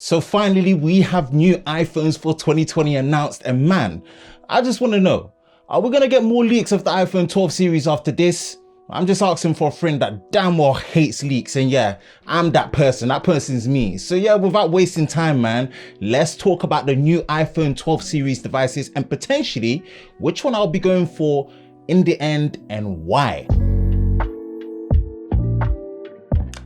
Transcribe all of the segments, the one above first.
So finally, we have new iPhones for 2020 announced, and man, I just want to know, are we going to get more leaks of the iPhone 12 series after this? I'm just asking for a friend that damn well hates leaks, and yeah, I'm that person. That person's me. So yeah, without wasting time, man, let's talk about the new iPhone 12 series devices and potentially which one I'll be going for in the end and why.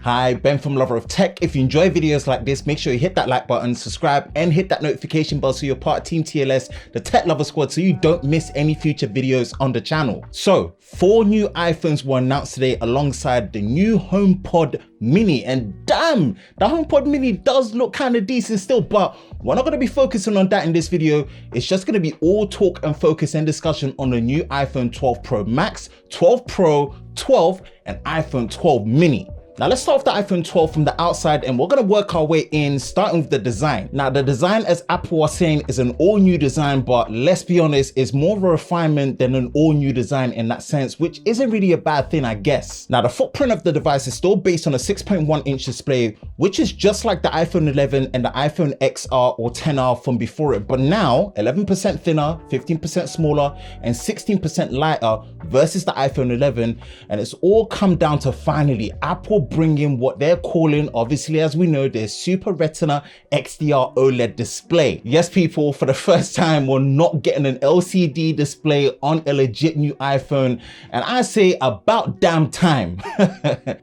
Hi, Ben from Lover of Tech. If you enjoy videos like this, make sure you hit that like button, subscribe, and hit that notification bell so you're part of Team TLS, the Tech Lover Squad, so you don't miss any future videos on the channel. So, 4 new iPhones were announced today alongside the new HomePod Mini, and damn, the HomePod Mini does look kind of decent still, but we're not going to be focusing on that in this video. It's just going to be all talk and focus and discussion on the new iPhone 12 Pro Max, 12 Pro, 12, and iPhone 12 Mini. Now let's start with the iPhone 12 from the outside, and we're going to work our way in, starting with the design. Now the design, as Apple was saying, is an all new design, but let's be honest, it's more of a refinement than an all new design in that sense, which isn't really a bad thing, I guess. Now the footprint of the device is still based on a 6.1 inch display, which is just like the iPhone 11 and the iPhone XR or 10R from before it, but now 11% thinner, 15% smaller, and 16% lighter versus the iPhone 11. And it's all come down to finally Apple bring in what they're calling, obviously as we know, their Super Retina XDR OLED display. Yes people, for the first time we're not getting an LCD display on a legit new iPhone, and I say about damn time.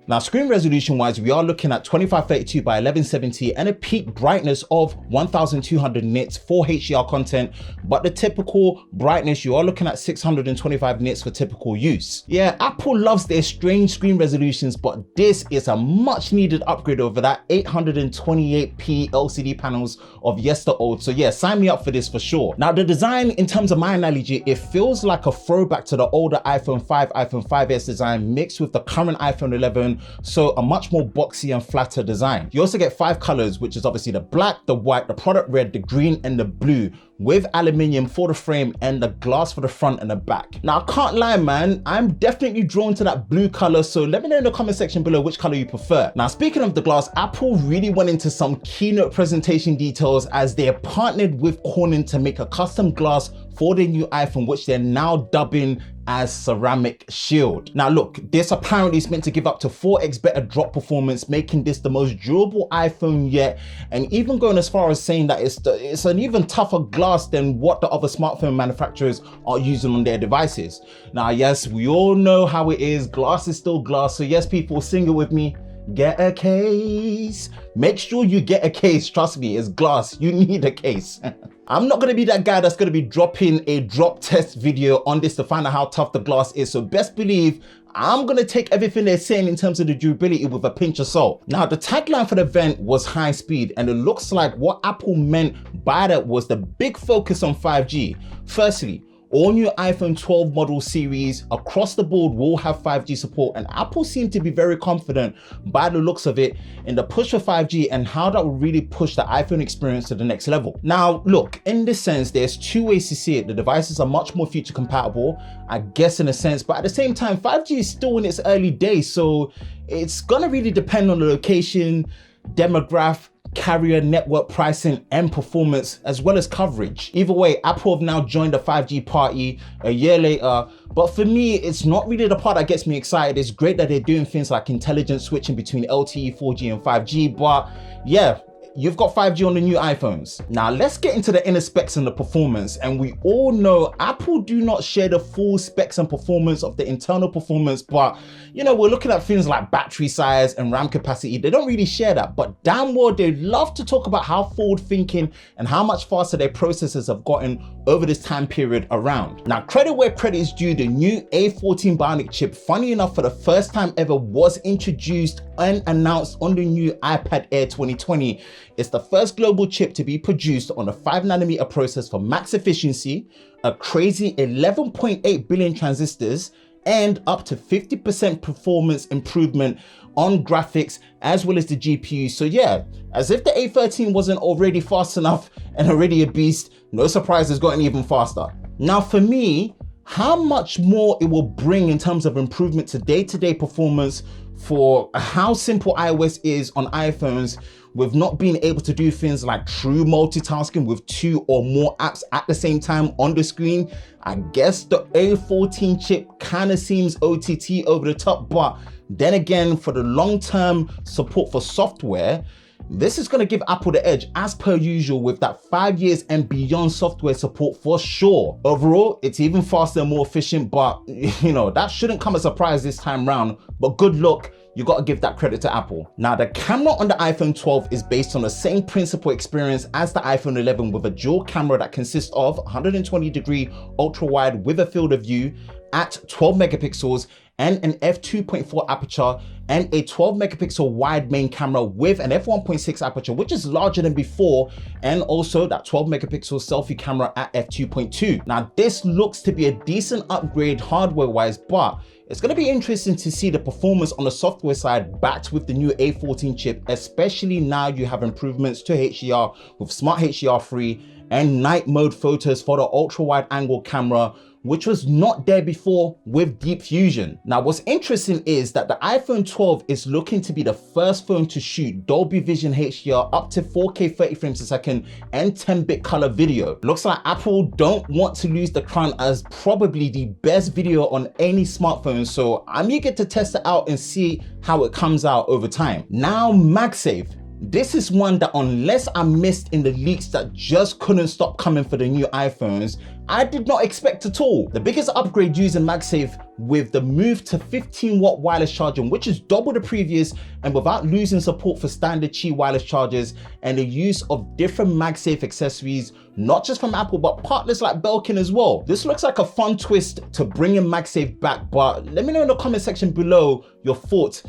Now screen resolution wise, we are looking at 2532 by 1170 and a peak brightness of 1200 nits for HDR content, but the typical brightness you are looking at 625 nits for typical use. Yeah, Apple loves their strange screen resolutions, but this is a much needed upgrade over that 828p LCD panels of yesterday. So yeah, sign me up for this for sure. Now the design, in terms of my analogy, it feels like a throwback to the older iPhone 5, iPhone 5S design mixed with the current iPhone 11, so a much more boxy and flatter design. You also get 5 colors, which is obviously the black, the white, the product red, the green, and the blue, with aluminium for the frame and the glass for the front and the back. Now I can't lie, man, I'm definitely drawn to that blue color, so let me know in the comment section below which color you prefer. Now speaking of the glass, Apple really went into some keynote presentation details as they are partnered with Corning to make a custom glass for the new iPhone, which they're now dubbing as Ceramic Shield. Now look, this apparently is meant to give up to 4x better drop performance, making this the most durable iPhone yet, and even going as far as saying that it's an even tougher glass than what the other smartphone manufacturers are using on their devices. Now yes, we all know how it is, glass is still glass, so yes people, sing it with me. Get a case. Make sure you get a case. Trust me, it's glass. You need a case. I'm not going to be that guy that's going to be dropping a drop test video on this to find out how tough the glass is. So best believe I'm going to take everything they're saying in terms of the durability with a pinch of salt. Now the tagline for the event was high speed, and it looks like what Apple meant by that was the big focus on 5G. Firstly, all new iPhone 12 model series across the board will have 5G support, and Apple seemed to be very confident by the looks of it in the push for 5G and how that will really push the iPhone experience to the next level. Now look, in this sense, there's 2 ways to see it. The devices are much more future compatible, I guess, in a sense, but at the same time 5G is still in its early days, so it's gonna really depend on the location, demographic, carrier, network pricing, and performance, as well as coverage. Either way, Apple have now joined the 5G party a year later, but for me, it's not really the part that gets me excited. It's great that they're doing things like intelligent switching between LTE, 4G, and 5G, but yeah, you've got 5G on the new iPhones. Now let's get into the inner specs and the performance, and we all know Apple do not share the full specs and performance of the internal performance, but you know, we're looking at things like battery size and RAM capacity. They don't really share that, but damn well they love to talk about how forward thinking and how much faster their processors have gotten over this time period around. Now credit where credit is due, the new A14 bionic chip, funny enough, for the first time ever was introduced and announced on the new iPad Air 2020. It's the first global chip to be produced on a 5nm process for max efficiency, a crazy 11.8 billion transistors, and up to 50% performance improvement on graphics as well as the GPU. So yeah, as if the A13 wasn't already fast enough and already a beast, no surprise it's gotten even faster. Now for me, how much more it will bring in terms of improvement to day-to-day performance for how simple iOS is on iPhones with not being able to do things like true multitasking with 2 or more apps at the same time on the screen, I guess the A14 chip kind of seems OTT over the top. But then again, for the long-term support for software, this is going to give Apple the edge as per usual with that 5 years and beyond software support for sure. Overall, it's even faster and more efficient, but you know, that shouldn't come as a surprise this time round. But good luck, you got to give that credit to Apple. Now, the camera on the iPhone 12 is based on the same principal experience as the iPhone 11 with a dual camera that consists of 120-degree ultra wide with a field of view at 12 megapixels and an f2.4 aperture and a 12 megapixel wide main camera with an f1.6 aperture, which is larger than before, and also that 12 megapixel selfie camera at f2.2. Now, this looks to be a decent upgrade hardware wise, but it's going to be interesting to see the performance on the software side backed with the new A14 chip, especially now you have improvements to HDR with Smart HDR3 and night mode photos for the ultra wide angle camera, which was not there before with Deep Fusion. Now, what's interesting is that the iPhone 12 is looking to be the first phone to shoot Dolby Vision HDR up to 4K 30 frames a second and 10-bit color video. Looks like Apple don't want to lose the crown as probably the best video on any smartphone, so I'm eager to test it out and see how it comes out over time. Now, MagSafe. This is one that, unless I missed in the leaks that just couldn't stop coming for the new iPhones, I did not expect at all. The biggest upgrade using MagSafe with the move to 15-watt wireless charging, which is double the previous and without losing support for standard Qi wireless chargers, and the use of different MagSafe accessories, not just from Apple, but partners like Belkin as well. This looks like a fun twist to bringing MagSafe back, but let me know in the comment section below your thoughts.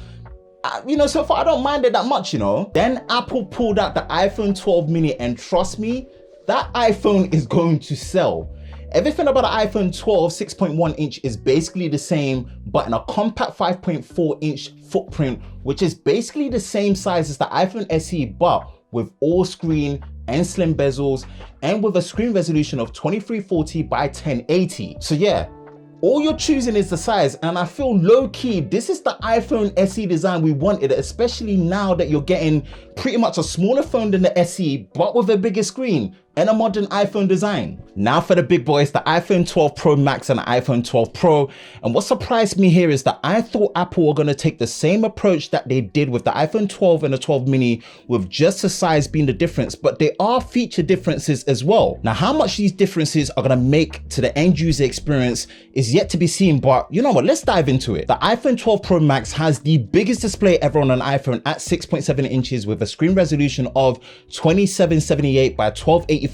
You know, so far I don't mind it that much, you know. Then Apple pulled out the iPhone 12 mini, and trust me, that iPhone is going to sell. Everything about the iPhone 12 6.1 inch is basically the same, but in a compact 5.4 inch footprint, which is basically the same size as the iPhone SE, but with all screen and slim bezels and with a screen resolution of 2340 by 1080. So yeah, all you're choosing is the size, and I feel low-key this is the iPhone SE design we wanted, especially now that you're getting pretty much a smaller phone than the SE, but with a bigger screen and a modern iPhone design. Now for the big boys, the iPhone 12 Pro Max and the iPhone 12 Pro. And what surprised me here is that I thought Apple were going to take the same approach that they did with the iPhone 12 and the 12 mini, with just the size being the difference, but there are feature differences as well. Now, how much these differences are going to make to the end user experience is yet to be seen, but you know what, let's dive into it. The iPhone 12 Pro Max has the biggest display ever on an iPhone at 6.7 inches with a screen resolution of 2778 by 1284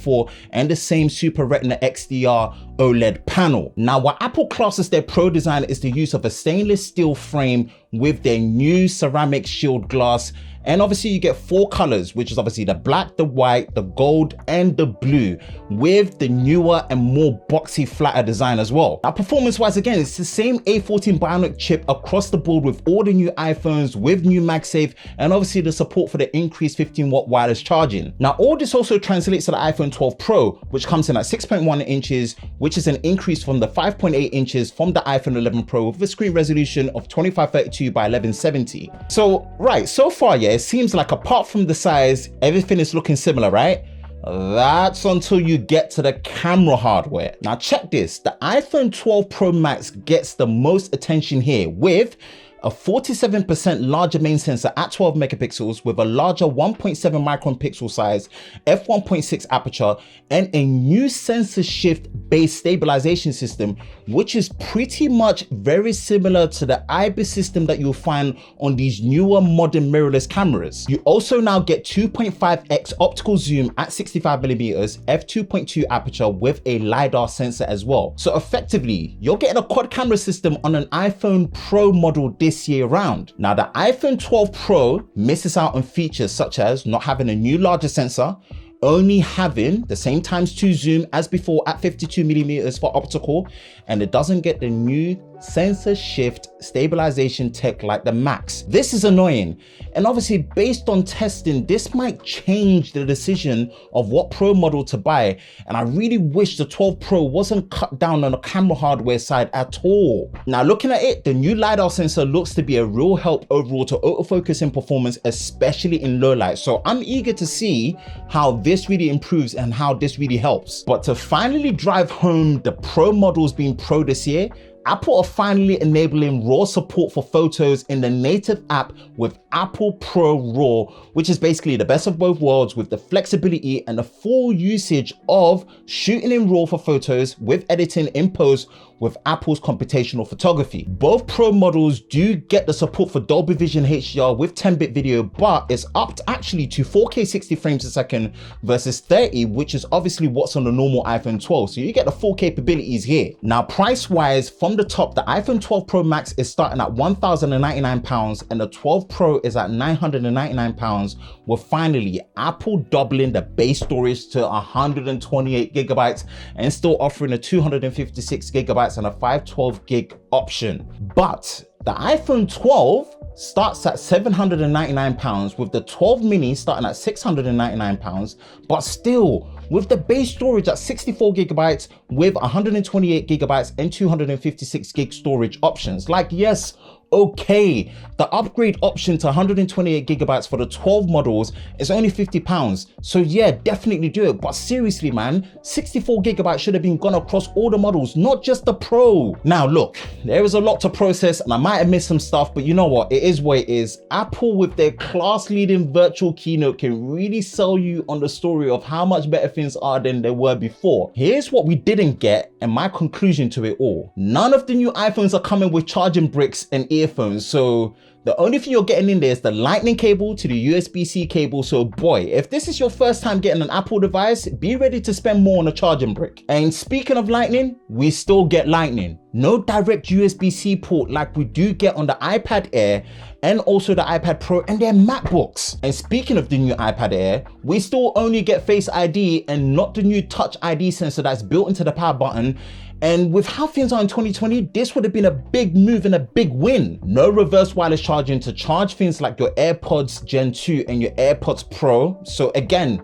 and the same Super Retina XDR OLED panel. Now, what Apple classes their Pro design is the use of a stainless steel frame with their new ceramic shield glass. And obviously you get 4 colors, which is obviously the black, the white, the gold, and the blue, with the newer and more boxy, flatter design as well. Now, performance-wise, again, it's the same A14 bionic chip across the board with all the new iPhones, with new MagSafe, and obviously the support for the increased 15-watt wireless charging. Now, all this also translates to the iPhone 12 Pro, which comes in at 6.1 inches, which is an increase from the 5.8 inches from the iPhone 11 Pro with a screen resolution of 2532 by 1170. So, right, so far, yeah, it seems like apart from the size, everything is looking similar, right? That's until you get to the camera hardware. Now check this, the iPhone 12 Pro Max gets the most attention here with a 47% larger main sensor at 12 megapixels with a larger 1.7 micron pixel size, f1.6 aperture, and a new sensor shift based stabilization system, which is pretty much very similar to the IBIS system that you'll find on these newer modern mirrorless cameras. You also now get 2.5x optical zoom at 65mm, f2.2 aperture with a LiDAR sensor as well. So effectively, you're getting a quad camera system on an iPhone Pro model this year round. Now, the iPhone 12 Pro misses out on features such as not having a new larger sensor, only having the same ×2 zoom as before at 52mm for optical, and it doesn't get the new sensor shift stabilization tech like the Max. This is annoying, and obviously based on testing, this might change the decision of what Pro model to buy, and I really wish the 12 Pro wasn't cut down on the camera hardware side at all. Now looking at it, the new LiDAR sensor looks to be a real help overall to autofocus in performance, especially in low light, so I'm eager to see how this really improves and how this really helps. But to finally drive home the Pro models being Pro this year, Apple are finally enabling RAW support for photos in the native app with Apple Pro RAW, which is basically the best of both worlds with the flexibility and the full usage of shooting in RAW for photos with editing in post with Apple's computational photography. Both Pro models do get the support for Dolby Vision HDR with 10-bit video, but it's upped actually to 4K 60 frames a second versus 30, which is obviously what's on the normal iPhone 12. So you get the full capabilities here. Now price-wise, from the top, the iPhone 12 Pro Max is starting at £1,099 and the 12 Pro is at £999, with finally Apple doubling the base storage to 128 gigabytes and still offering a 256 gigabytes and a 512 gig option. But the iPhone 12 starts at £799, with the 12 mini starting at £699, but still with the base storage at 64 gigabytes with 128 gigabytes and 256 gig storage options. Like, yes, okay, the upgrade option to 128 gigabytes for the 12 models is only £50. So yeah, definitely do it. But seriously, man, 64 gigabytes should have been gone across all the models, not just the Pro. Now look, there is a lot to process and I might have missed some stuff, but you know what? It is what it is. Apple with their class-leading virtual keynote can really sell you on the story of how much better things are than they were before. Here's what we didn't get and my conclusion to it all. None of the new iPhones are coming with charging bricks and earphones, so the only thing you're getting in there is the lightning cable to the USB-C cable. So boy, if this is your first time getting an Apple device, be ready to spend more on a charging brick. And speaking of lightning, we still get lightning. No direct USB-C port like we do get on the iPad Air and also the iPad Pro and their MacBooks. And speaking of the new iPad Air, we still only get Face ID and not the new Touch ID sensor that's built into the power button. And with how things are in 2020, this would have been a big move and a big win. No reverse wireless charging to charge things like your AirPods Gen 2 and your AirPods Pro. So again,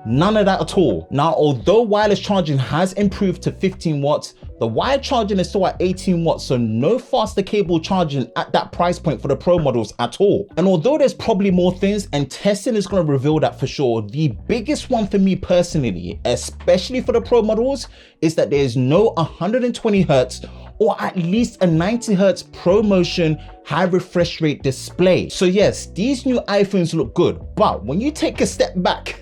none of that at all. Now, although wireless charging has improved to 15 watts, the wired charging is still at 18 watts, so no faster cable charging at that price point for the Pro models at all. And although there's probably more things, and testing is going to reveal that for sure, the biggest one for me personally, especially for the Pro models, is that there's no 120 hertz or at least a 90 hertz ProMotion high refresh rate display. So yes, these new iPhones look good, but when you take a step back,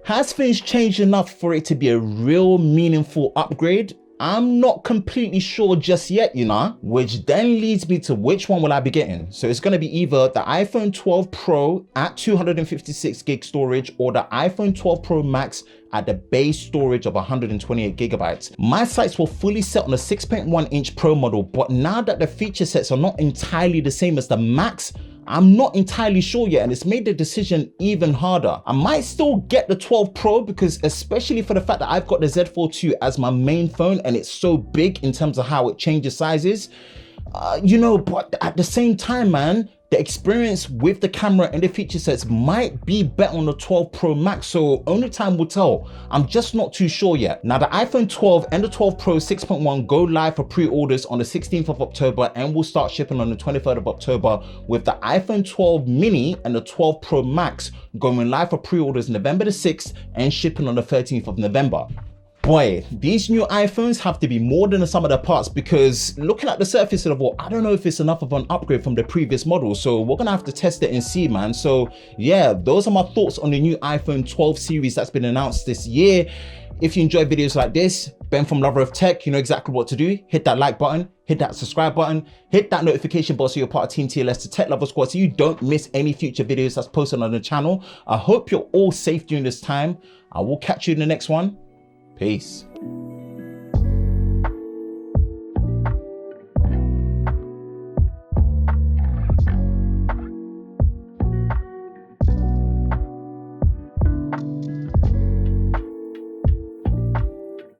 has things changed enough for it to be a real meaningful upgrade? I'm not completely sure just yet, you know, which then leads me to which one will I be getting. So it's going to be either the iPhone 12 Pro at 256 gig storage or the iPhone 12 Pro Max at the base storage of 128 gigabytes. My sights were fully set on the 6.1 inch Pro model, but now that the feature sets are not entirely the same as the Max, I'm not entirely sure yet, and it's made the decision even harder. I might still get the 12 Pro because especially for the fact that I've got the Z Fold 2 as my main phone and it's so big in terms of how it changes sizes, you know, but at the same time, man, the experience with the camera and the feature sets might be better on the 12 Pro Max, so only time will tell. I'm just not too sure yet. Now the iPhone 12 and the 12 Pro 6.1 go live for pre-orders on the 16th of October and will start shipping on the 23rd of October, with the iPhone 12 mini and the 12 Pro Max going live for pre-orders November the 6th and shipping on the 13th of November. Boy, these new iPhones have to be more than the sum of their parts, because looking at the surface level, I don't know if it's enough of an upgrade from the previous model. So we're gonna have to test it and see, man. So yeah, those are my thoughts on the new iPhone 12 series that's been announced this year. If you enjoy videos like this, Ben from Lover of Tech, you know exactly what to do. Hit that like button, hit that subscribe button, hit that notification bell so you're part of Team TLS, the Tech Lover Squad, so you don't miss any future videos that's posted on the channel. I hope you're all safe during this time. I will catch you in the next one. Peace.